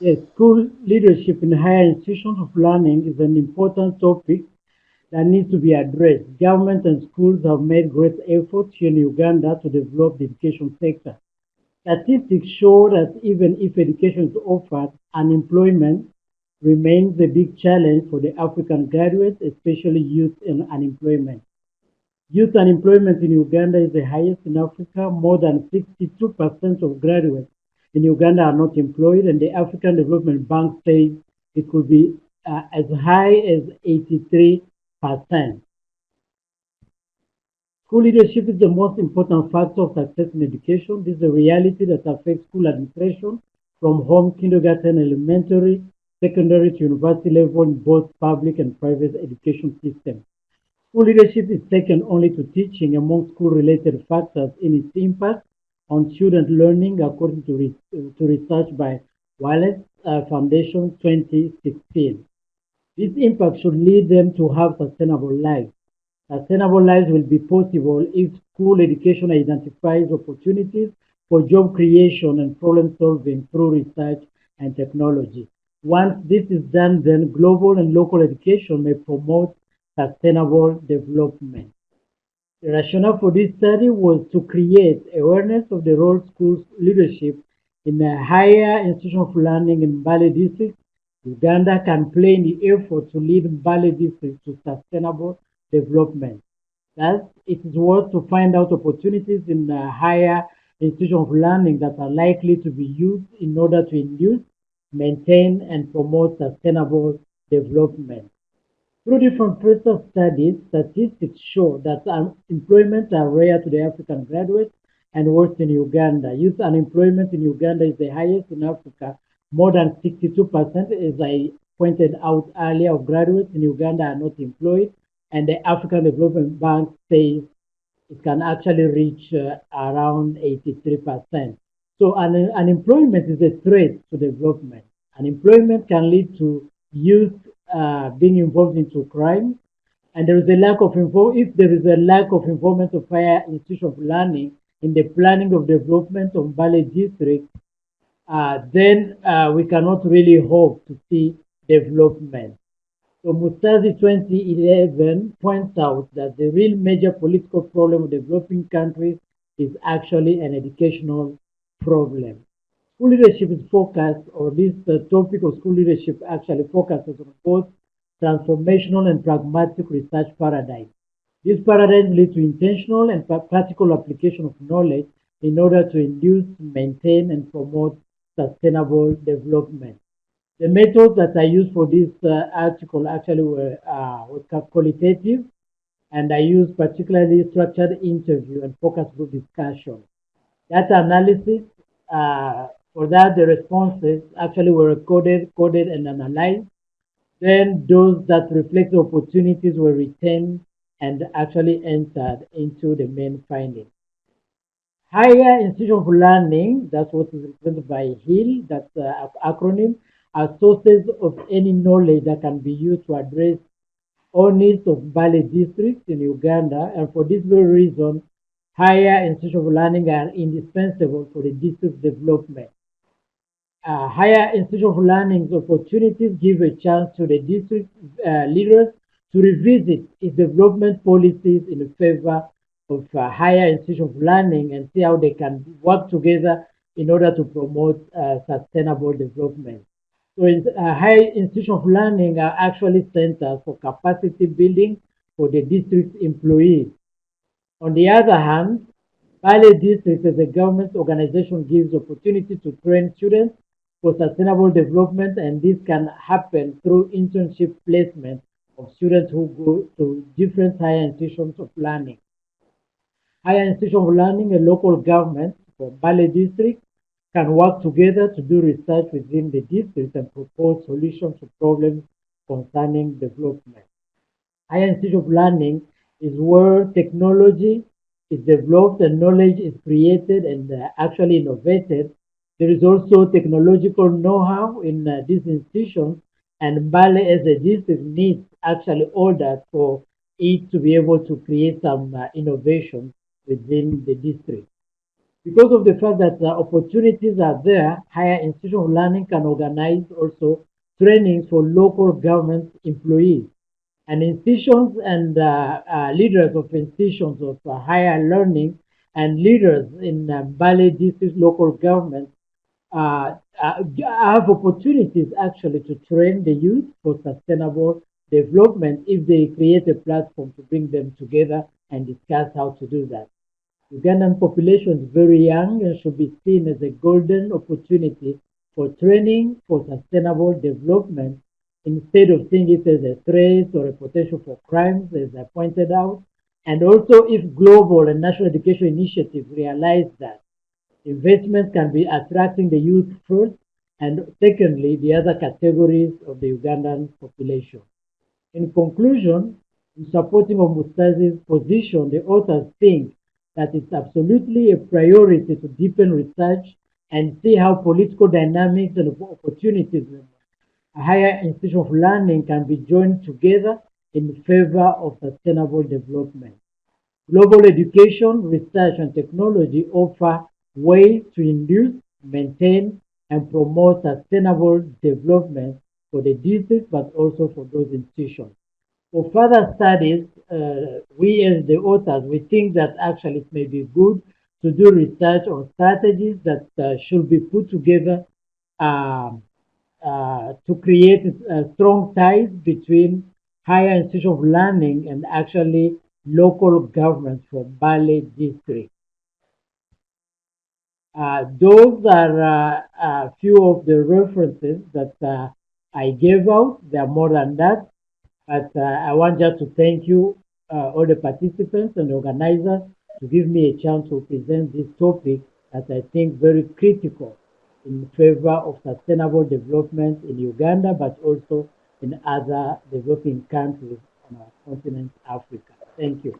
Yes, school leadership in higher institutions of learning is an important topic that needs to be addressed. Government and schools have made great efforts here in Uganda to develop the education sector. Statistics show that even if education is offered, unemployment remains a big challenge for the African graduates, especially youth and unemployment. Youth unemployment in Uganda is the highest in Africa. More than 62% of graduates in Uganda are not employed, and the African Development Bank says it could be as high as 83%. School leadership is the most important factor of success in education. This is a reality that affects school administration from home, kindergarten, elementary, secondary to university level in both public and private education systems. School leadership is second only to teaching among school-related factors in its impact on student learning, according to research by Wallace Foundation 2016. This impact should lead them to have sustainable lives. Sustainable lives will be possible if school education identifies opportunities for job creation and problem solving through research and technology. Once this is done, then global and local education may promote sustainable development. The rationale for this study was to create awareness of the role schools leadership in a higher institution of learning in Mbale district. Uganda can play in the effort to lead Mbale district to sustainable development. Thus, it is worth to find out opportunities in the higher institution of learning that are likely to be used in order to induce, maintain, and promote sustainable development. Through different personal studies, statistics show that unemployment are rare to the African graduates and worse in Uganda. Youth unemployment in Uganda is the highest in Africa. More than 62%, as I pointed out earlier, of graduates in Uganda are not employed, and the African Development Bank says it can actually reach around 83%. So unemployment is a threat to development. Unemployment can lead to youth being involved into crime, and there is a lack of if there is a lack of involvement of higher institution of learning in the planning of development of Mbale district, then we cannot really hope to see development. So Mustazi 2011 points out that the real major political problem of developing countries is actually an educational problem. School leadership is focused, or this topic of school leadership actually focuses on both transformational and pragmatic research paradigms. These paradigms lead to intentional and practical application of knowledge in order to induce, maintain, and promote sustainable development. The methods that I used for this article actually were qualitative, and I used particularly structured interview and focus group discussion. Data analysis, for that the responses actually were recorded, coded, and analyzed. Then those that reflect the opportunities were retained and actually entered into the main findings. Higher institution of learning, that's what is represented by HIL, that's an acronym, are sources of any knowledge that can be used to address all needs of Mbale districts in Uganda. And for this very reason, higher institutions of learning are indispensable for the district development. Higher institution of learning opportunities give a chance to the district leaders to revisit its development policies in favor of higher institution of learning and see how they can work together in order to promote sustainable development. So higher institution of learning are actually centers for capacity building for the district employees. On the other hand, Valley District as a government organization gives opportunity to train students for sustainable development, and this can happen through internship placement of students who go to different higher institutions of learning. Higher institutions of learning and local government for Valley District can work together to do research within the district and propose solutions to problems concerning development. Higher institute of learning is where technology is developed and knowledge is created and actually innovated. There is also technological know-how in these institutions, and Mbale as a district needs actually all that for it to be able to create some innovation within the district. Because of the fact that the opportunities are there, higher institutional learning can organize also trainings for local government employees. And institutions and leaders of institutions of higher learning and leaders in Bali district local government have opportunities actually to train the youth for sustainable development if they create a platform to bring them together and discuss how to do that. Ugandan population is very young and should be seen as a golden opportunity for training for sustainable development instead of seeing it as a threat or a potential for crimes, as I pointed out. And also, if global and national education initiatives realize that investment can be attracting the youth first, and secondly, the other categories of the Ugandan population. In conclusion, in supporting of Mustazi's position, the authors think that it's absolutely a priority to deepen research and see how political dynamics and opportunities in a higher institution of learning can be joined together in favor of sustainable development. Global education, research, and technology offer ways to induce, maintain, and promote sustainable development for the district, but also for those institutions. For further studies, we as the authors, we think that actually it may be good to do research on strategies that should be put together um, to create strong ties between higher institutions of learning and actually local governments for Bali district. Those are a few of the references that I gave out. There are more than that, but I want just to thank you, all the participants and organizers, to give me a chance to present this topic that I think very critical in favor of sustainable development in Uganda, but also in other developing countries on our continent, Africa. Thank you.